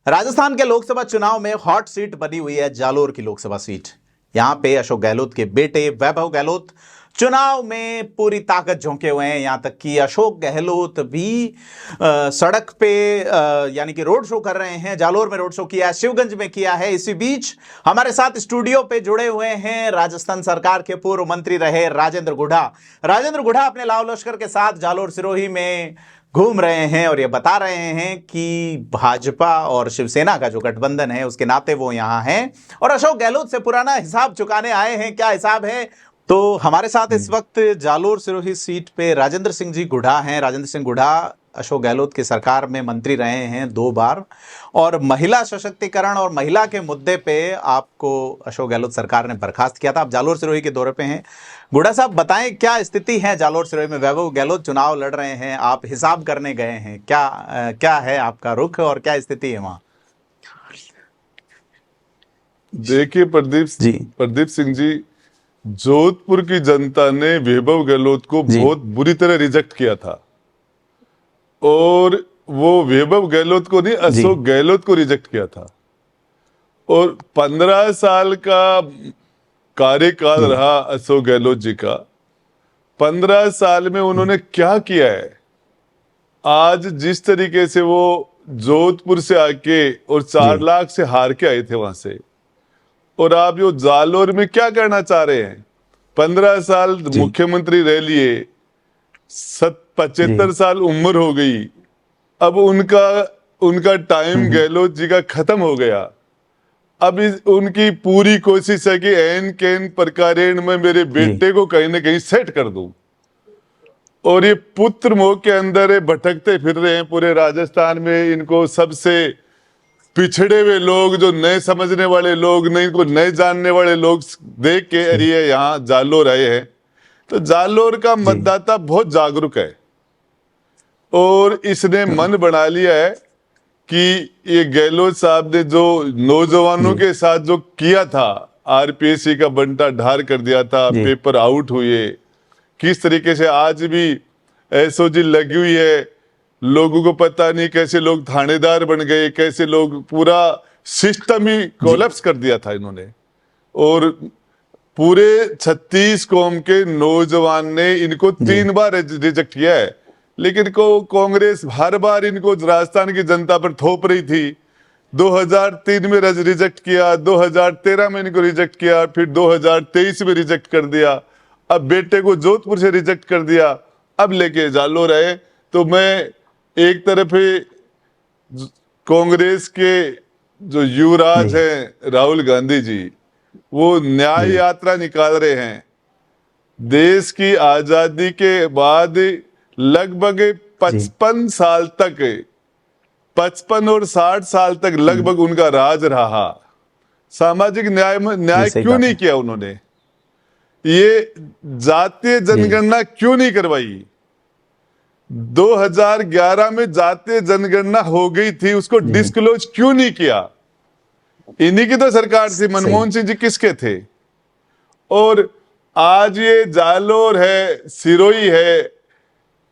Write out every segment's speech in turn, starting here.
राजस्थान के लोकसभा चुनाव में हॉट सीट बनी हुई है जालोर की लोकसभा सीट। यहां पे अशोक गहलोत के बेटे वैभव गहलोत चुनाव में पूरी ताकत झोंके हुए हैं। यहां तक कि अशोक गहलोत भी सड़क पे यानी कि रोड शो कर रहे हैं। जालोर में रोड शो किया है, शिवगंज में किया है। इसी बीच हमारे साथ स्टूडियो पे जुड़े हुए हैं राजस्थान सरकार के पूर्व मंत्री रहे राजेंद्र गुढ़ा। राजेंद्र गुढ़ा अपने लाव लश्कर के साथ जालोर सिरोही में घूम रहे हैं और ये बता रहे हैं कि भाजपा और शिवसेना का जो गठबंधन है उसके नाते वो यहां हैं और अशोक गहलोत से पुराना हिसाब चुकाने आए हैं। क्या हिसाब है? तो हमारे साथ इस वक्त जालोर सिरोही सीट पे राजेंद्र सिंह जी गुढ़ा हैं। राजेंद्र सिंह गुढ़ा अशोक गहलोत की सरकार में मंत्री रहे हैं 2 बार और महिला सशक्तिकरण और महिला के मुद्दे पे आपको अशोक गहलोत सरकार ने बर्खास्त किया था। आप जालोर सिरोही के दौरे पे हैं। गुढ़ा साहब बताएं, क्या स्थिति है जालोर सिरोही में? वैभव गहलोत चुनाव लड़ रहे हैं, आप हिसाब करने गए हैं, क्या है आपका रुख और क्या स्थिति है वहां? देखिए प्रदीप सिंह जी, जोधपुर की जनता ने वैभव गहलोत को बहुत बुरी तरह रिजेक्ट किया था और वो वैभव गहलोत को नहीं, अशोक गहलोत को रिजेक्ट किया था। और 15 साल का कार्यकाल रहा अशोक गहलोत जी का। 15 साल में उन्होंने क्या किया है? आज जिस तरीके से वो जोधपुर से आके और 4 लाख से हार के आए थे वहां से, और आप जो जालोर में क्या करना चाह रहे हैं? 15 साल मुख्यमंत्री रह लिए, 75 साल उम्र हो गई, अब उनका टाइम गहलोत जी का खत्म हो गया। अब उनकी पूरी कोशिश है कि एन केन प्रकारेण में मेरे बेटे को कहीं ना कहीं सेट कर दूं। और ये पुत्र मोह के अंदर भटकते फिर रहे हैं पूरे राजस्थान में। इनको सबसे पिछड़े हुए लोग, जो नए समझने वाले लोग, नहीं इनको नए जानने वाले लोग देख के अरे यहाँ जालोर आए हैं। तो जालोर का मतदाता बहुत जागरूक है और इसने मन बना लिया है कि ये गहलोत साहब ने जो नौजवानों के साथ जो किया था, आरपीएससी का बंटा ढार कर दिया था, पेपर आउट हुए, किस तरीके से आज भी एसओजी लगी हुई है, लोगों को पता नहीं कैसे लोग थानेदार बन गए, कैसे लोग पूरा सिस्टम ही कोलैप्स कर दिया था इन्होंने। और पूरे 36 कौम के नौजवान ने इनको 3 बार रिजेक्ट किया है, लेकिन कांग्रेस हर बार इनको राजस्थान की जनता पर थोप रही थी। 2003 में रिजेक्ट किया, 2013 में इनको रिजेक्ट किया, फिर 2023 में रिजेक्ट कर दिया, अब बेटे को जोधपुर से रिजेक्ट कर दिया, अब लेके जालोर आए। तो मैं एक तरफ कांग्रेस के जो युवराज हैं राहुल गांधी जी, वो न्याय यात्रा निकाल रहे हैं। देश की आजादी के बाद लगभग 55 साल तक, 55 और 60 साल तक लगभग उनका राज रहा। सामाजिक न्याय क्यों नहीं किया उन्होंने? ये जातीय जनगणना क्यों नहीं करवाई? 2011 में जातीय जनगणना हो गई थी, उसको डिस्क्लोज क्यों नहीं किया? इन्हीं की तो सरकार थी। मनमोहन सिंह जी किसके थे? और आज ये जालोर है, सिरोही है,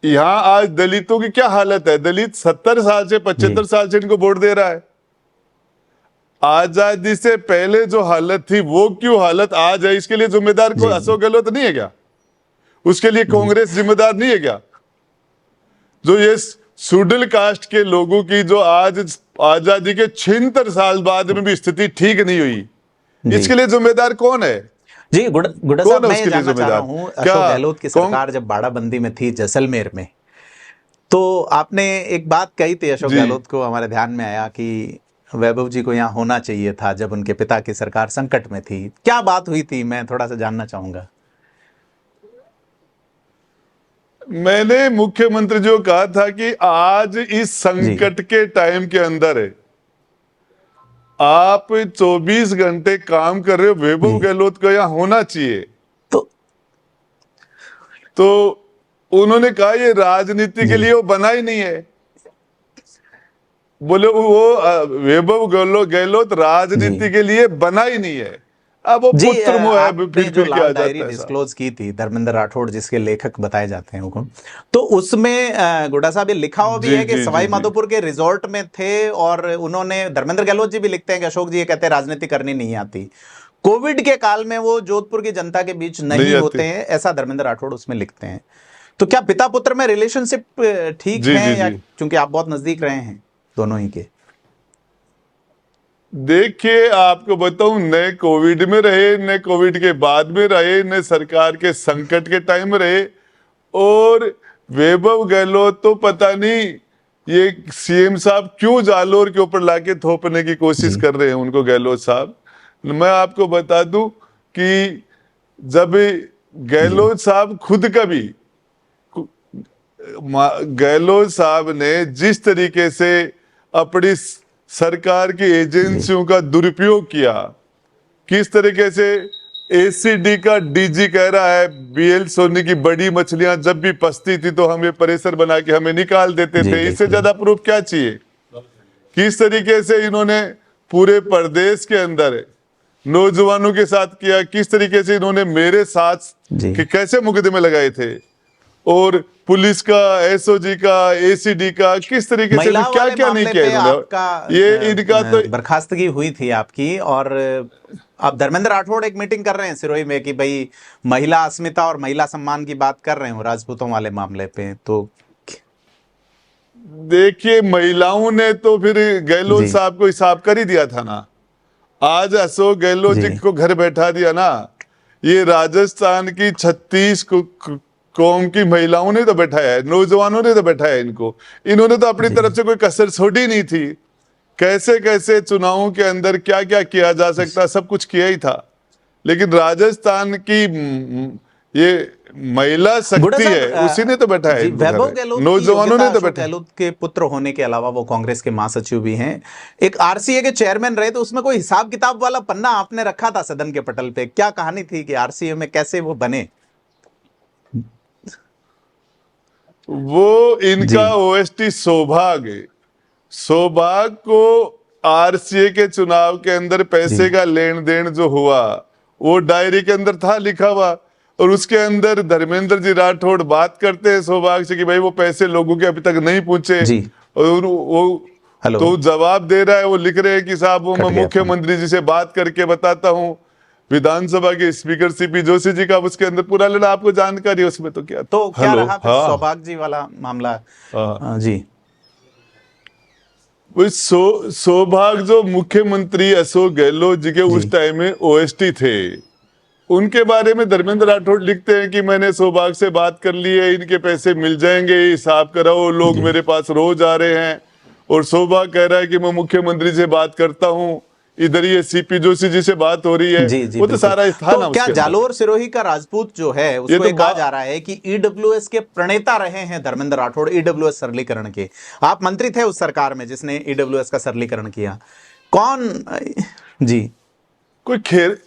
यहां आज दलितों की क्या हालत है? दलित 70 साल से 75 साल से इनको वोट दे रहा है। आजादी से पहले जो हालत थी वो क्यों हालत आज है? इसके लिए जिम्मेदार को अशोक गहलोत नहीं है क्या? उसके लिए कांग्रेस जिम्मेदार नहीं है क्या? जो ये शेड्यूल कास्ट के लोगों की जो आज आजादी के 76 साल बाद में भी स्थिति ठीक नहीं हुई, इसके लिए जिम्मेदार कौन है? जी गुड्डा साहब, मैं ये जानना चाह रहा हूं, अशोक गहलोत की सरकार जब बाड़ाबंदी में थी जैसलमेर में, तो आपने एक बात कही थी अशोक गहलोत को, हमारे ध्यान में आया कि वैभव जी को यहाँ होना चाहिए था जब उनके पिता की सरकार संकट में थी। क्या बात हुई थी, मैं थोड़ा सा जानना चाहूंगा। मैंने मुख्यमंत्री जी को कहा था कि आज इस संकट के टाइम के अंदर आप 24 घंटे काम कर रहे हो, वैभव गहलोत को यहाँ होना चाहिए। तो उन्होंने कहा ये राजनीति के लिए वो बना ही नहीं है। बोले वो वैभव गहलोत राजनीति के लिए बना ही नहीं है। अब वो जी, पुत्र मोह है, आपने फिर जो क्या आ लाल डायरी जाता है साहब। डिस्क्लोज की थी धर्मेंद्र राठौड़, जिसके लेखक बताए जाते हैं हुकुम, तो उसमें गुड्डा साहब ये लिखा हुआ भी जी है कि जी जी सवाई जी। माधोपुर के रिजॉर्ट में थे और उन्होंने, धर्मेंद्र गहलोत जी भी लिखते हैं कि अशोक जी ये कहते हैं राजनीति करनी नहीं आती, कोविड के काल में वो जोधपुर की जनता के बीच नहीं नहीं आती। होते हैं, ऐसा धर्मेंद्र राठौड़ उसमें लिखते हैं। तो क्या पिता पुत्र में रिलेशनशिप ठीक जी है, जी या जी। क्योंकि आप बहुत नजदीक रहे हैं दोनों ही के? देखिए आपको बताऊं, न कोविड में रहे, न कोविड के बाद में रहे, न सरकार के संकट के टाइम में रहे। और वैभव गहलोत तो पता नहीं ये सीएम साहब क्यों जालोर के ऊपर लाके थोपने की कोशिश जी कर रहे हैं उनको, गहलोत साहब। मैं आपको बता दूं कि जब जी गहलोत साहब खुद का भी, गहलोत साहब ने जिस तरीके से अपनी सरकार की जी एजेंसियों का दुरुपयोग किया, किस तरीके से एसीडी का डीजी कह रहा है बीएल सोनी की बड़ी मछलियां जब भी फंसती थी तो हमें प्रेशर बना के हमें निकाल देते जी थे, इससे बिल्कुल। ज्यादा प्रूफ क्या चाहिए। किस तरीके से इन्होंने पूरे प्रदेश के अंदर नौजवानों के साथ किया, किस तरीके से इन्होंने मेरे साथ जी कि कैसे मुकदमे लगाए थे, और पुलिस का, एसओजी का, एसीडी का, किस तरीके से महिलाओं क्या वाले क्या नहीं मामले किया पे इन्होंने। आपका ये इनका तो बर्खास्तगी हुई थी आपकी, और अब धर्मेंद्र राठौड़ एक मीटिंग कर रहे हैं सिरोही में कि भाई महिला अस्मिता और महिला सम्मान की बात कर रहे हो राजपूतों वाले मामले पे, तो देखिए महिलाओं ने तो फिर गहलोत जी साहब को हिसाब कर ही दिया था ना। आज अशोक गहलोत जी जी को घर बैठा दिया ना। ये राजस्थान की 36 कौम की महिलाओं ने तो बैठाया है, नौजवानों ने तो बैठाया है इनको। इन्होंने तो अपनी जी तरफ से कोई कसर छोड़ी नहीं थी। कैसे कैसे चुनावों के अंदर क्या क्या किया जा सकता, सब कुछ किया ही था। लेकिन राजस्थान की ये महिला बुढ़ा शक्ति साहब, है, उसी ने तो बैठाया है जी, इनको वैभव घर, गहलोत की नौजवानों योग्यता ने तो अशोक बैठाया। गहलोत के पुत्र होने के अलावा वो कांग्रेस के महासचिव भी हैं, एक आरसीए के चेयरमैन रहे, तो उसमें कोई हिसाब किताब वाला पन्ना आपने रखा था सदन के पटल पे, क्या कहानी थी कि आरसीए में कैसे वो बने? वो जी इनका ओएसटी सौभाग्य, सौभाग्य को आरसीए के चुनाव के अंदर जी पैसे का लेन देन जो हुआ वो डायरी के अंदर था लिखा हुआ। और उसके अंदर धर्मेंद्र जी राठौड़ बात करते हैं सौभाग्य से कि भाई वो पैसे लोगों के अभी तक नहीं पहुंचे। जी। और वो हेलो, तो जवाब दे रहा है, वो लिख रहे हैं कि साहब वो कट मैं गया फोन। मुख्यमंत्री जी से बात करके बताता हूँ। विधानसभा के स्पीकर सीपी जोशी जी का उसके अंदर पूरा लेना, आपको जानकारी है उसमें तो क्या था। तो क्या हेलो, रहा फिर हाँ सौभाग्य जी वाला मामला? हाँ। जी वो सौभाग्य जो मुख्यमंत्री अशोक गहलोत जी के जी उस टाइम में ओएसटी थे, उनके बारे में धर्मेंद्र राठौड़ लिखते हैं कि मैंने सौभाग्य से बात कर ली है, इनके पैसे मिल जाएंगे, हिसाब कराओ, लोग जी मेरे पास रोज आ रहे हैं। और सौभाग्य कह रहा है कि मैं मुख्यमंत्री से बात करता हूँ, इधर ये सीपी जोशी जी से बात हो रही है। जी जी वो तो बिल्कुल। सारा था तो ना क्या उसके अंदर। जालोर सिरोही का राजपूत जो है ये उसको तो ये कहा जा रहा है कि ईडब्ल्यूएस के प्रणेता रहे हैं धर्मेंद्र राठौड़, ईडब्ल्यूएस सरलीकरण के? आप मंत्री थे उस सरकार में जिसने ईडब्ल्यूएस का सरलीकरण किया, कौन? जी कोई खेर,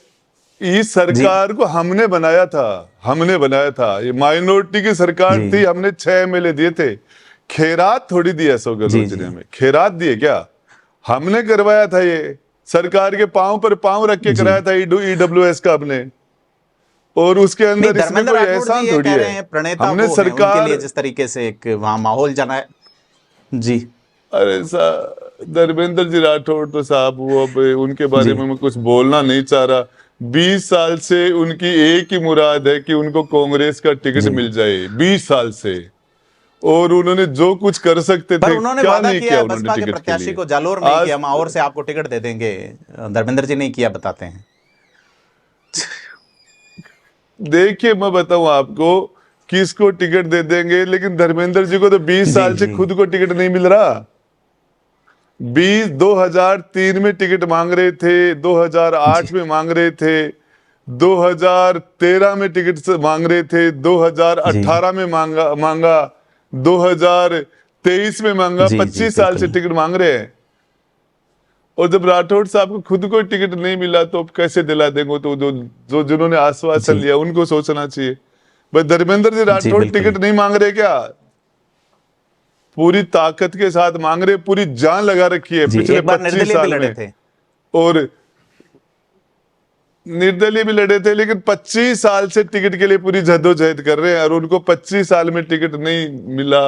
इस जी सरकार को हमने बनाया था, हमने बनाया था। ये माइनॉरिटी की सरकार जी थी, हमने 6 एमएलए दिए थे। खेरात थोड़ी दिया अशोक जी गहलोत जी ने जी हमें, खेरात दिए क्या? हमने करवाया था, ये सरकार के पांव पर पांव रख के जी। कराया था ईडब्ल्यूएस का हमने। और उसके नहीं, अंदर इसमें धर्मेंद्र कोई राठौड़ जी एहसान ये थोड़ी कह है। रहे हैं प्रणेता हमने वो हैं, उनके लिए सरकार, जिस तरीके से एक वहां माहौल जना। जी अरे धर्मेंद्र जी राठौड़ तो साहब वो अब उनके बारे जी में मैं कुछ बोलना नहीं चाह रहा। 20 साल से उनकी एक ही मुराद है कि उनको कांग्रेस का टिकट जी। मिल जाए, 20 साल से। और उन्होंने जो कुछ कर सकते पर थे उन्होंने क्या वादा नहीं किया किया है उन्होंने बसपा के टिकट के प्रत्याशी लिए। को जालोर में ही कि आज हम और से आपको टिकट दे देंगे, धर्मेंद्र जी नहीं किया बताते हैं। देखिए मैं बताऊं आपको, किसको टिकट दे देंगे, लेकिन धर्मेंद्र जी को तो 20 जी साल से जी खुद को टिकट नहीं मिल रहा। 2003 में टिकट मांग रहे थे, जी 2008 में मांग रहे थे, 2013 में टिकट मांग रहे थे, जी 2018 में मांगा मांगा 2023 में मांगा, जी जी 25 साल से बिल्कुल। टिकट मांग रहे हैं। और जब राठौड़ साहब को खुद को टिकट नहीं मिला तो अब कैसे दिला देंगे? तो जो जो जिन्होंने आश्वासन जी लिया उनको सोचना चाहिए। भाई धर्मेंद्र जी जी राठौड़ बिल्कुल। टिकट नहीं मांग रहे क्या? पूरी ताकत के साथ मांग रहे, पूरी जान लगा रखी है जी पिछले एक बार 25 निर्दलीय भी साल लड़े में। थे। और निर्दलीय भी लड़े थे, लेकिन 25 साल से टिकट के लिए पूरी जद्दोजहद कर रहे हैं और उनको 25 साल में टिकट नहीं मिला।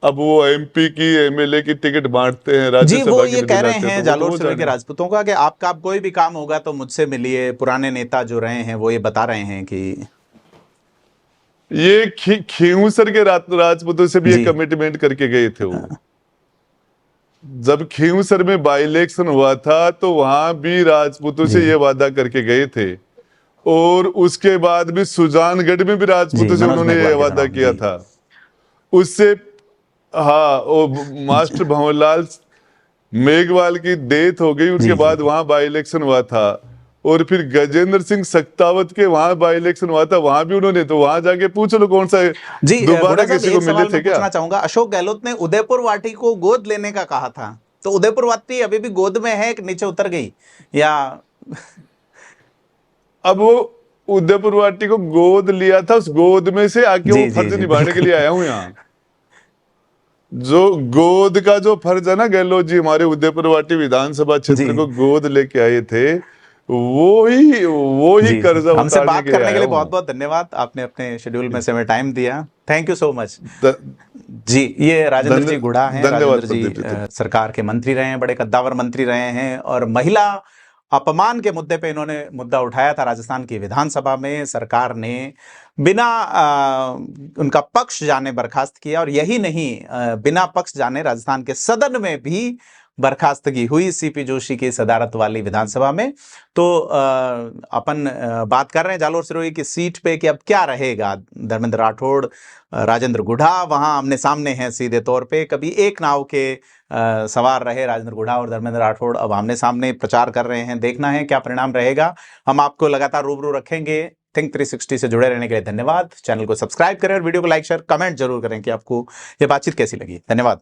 अब वो एमपी की, एमएलए की टिकट बांटते हैं, जी, राज्यसभा वो की ये भी कह रहे दिलाते हैं तो वो जालोर तो सर्वे के जाने। राजपूतों का कि आपका अब कोई भी काम होगा तो मुझसे मिलिए। पुराने नेता जो रहे हैं वो ये बता रहे हैं कि ये खींवसर के राजपूतों से भी जी। एक कमिटमेंट करके गए थे वो। जब खींवसर में बाई इलेक्शन हुआ था तो वहां भी राजपूतों से जी। ये वादा करके गए थे, और उसके बाद भी सुजानगढ़ में भी जी, राजपूतों से मनोज उन्होंने ये मेघवाल के वादा दौरान किया जी। था। उससे हाँ, वो मास्टर भंवरलाल मेघवाल की डेथ हो गई, जी उनके जी बाद वहां बाई इलेक्शन हुआ था। और फिर गजेंद्र सिंह सख्तावत के वहां बाई इलेक्शन हुआ था, वहां भी उन्होंने, तो वहां जाके पूछ लो कौन सा जी। दोबारा घोड़ा साहब, किसी को एक मिले सवाल थे मैं क्या? पूछना चाहूंगा। अशोक गहलोत ने उदयपुर वाटी को गोद लेने का कहा था, तो उदयपुर वाटी अभी भी गोद में है कि नीचे उतर गई या? अब वो उदयपुर वाटी को गोद लिया था, उस गोद में से आके वो जी जी फर्ज जी निभाने के बिल्कुल। लिए आया हूं यहाँ। जो गोद का जो फर्ज है ना, गहलोत जी हमारे उदयपुर वाटी विधानसभा जी क्षेत्र को गोद लेके आए थे, वो ही जी जी, कर्जा हमसे उतारने बात के लिए करने के आया लिए बहुत हूँ। बहुत धन्यवाद। आपने अपने शेड्यूल में से हमें टाइम दिया। Thank you so much. ध- जी, ये राजेंद्र जी गुढ़ा हैं। धन्यवाद राजेंद्र जी प्रदीप जी। सरकार के मंत्री रहे हैं, बड़े कद्दावर मंत्री रहे हैं, और महिला अपमान के मुद्दे पे इन्होंने मुद्दा उठाया था राजस्थान की विधानसभा में। सरकार ने बिना उनका पक्ष जाने बर्खास्त किया, और यही नहीं, बिना पक्ष जाने राजस्थान के सदन में भी बर्खास्तगी हुई सीपी जोशी की सदारत वाली विधानसभा में। तो अपन बात कर रहे हैं जालोर सिरोही की सीट पे कि अब क्या रहेगा। धर्मेंद्र राठौड़, राजेंद्र गुढ़ा वहां आमने सामने हैं सीधे तौर पे। कभी एक नाव के सवार रहे राजेंद्र गुढ़ा और धर्मेंद्र राठौड़, अब आमने सामने प्रचार कर रहे हैं। देखना है क्या परिणाम रहेगा। हम आपको लगातार रूबरू रखेंगे। थिंक 360 से जुड़े रहने के लिए धन्यवाद। चैनल को सब्सक्राइब करें और वीडियो को लाइक शेयर कमेंट जरूर करें कि आपको ये बातचीत कैसी लगी। धन्यवाद।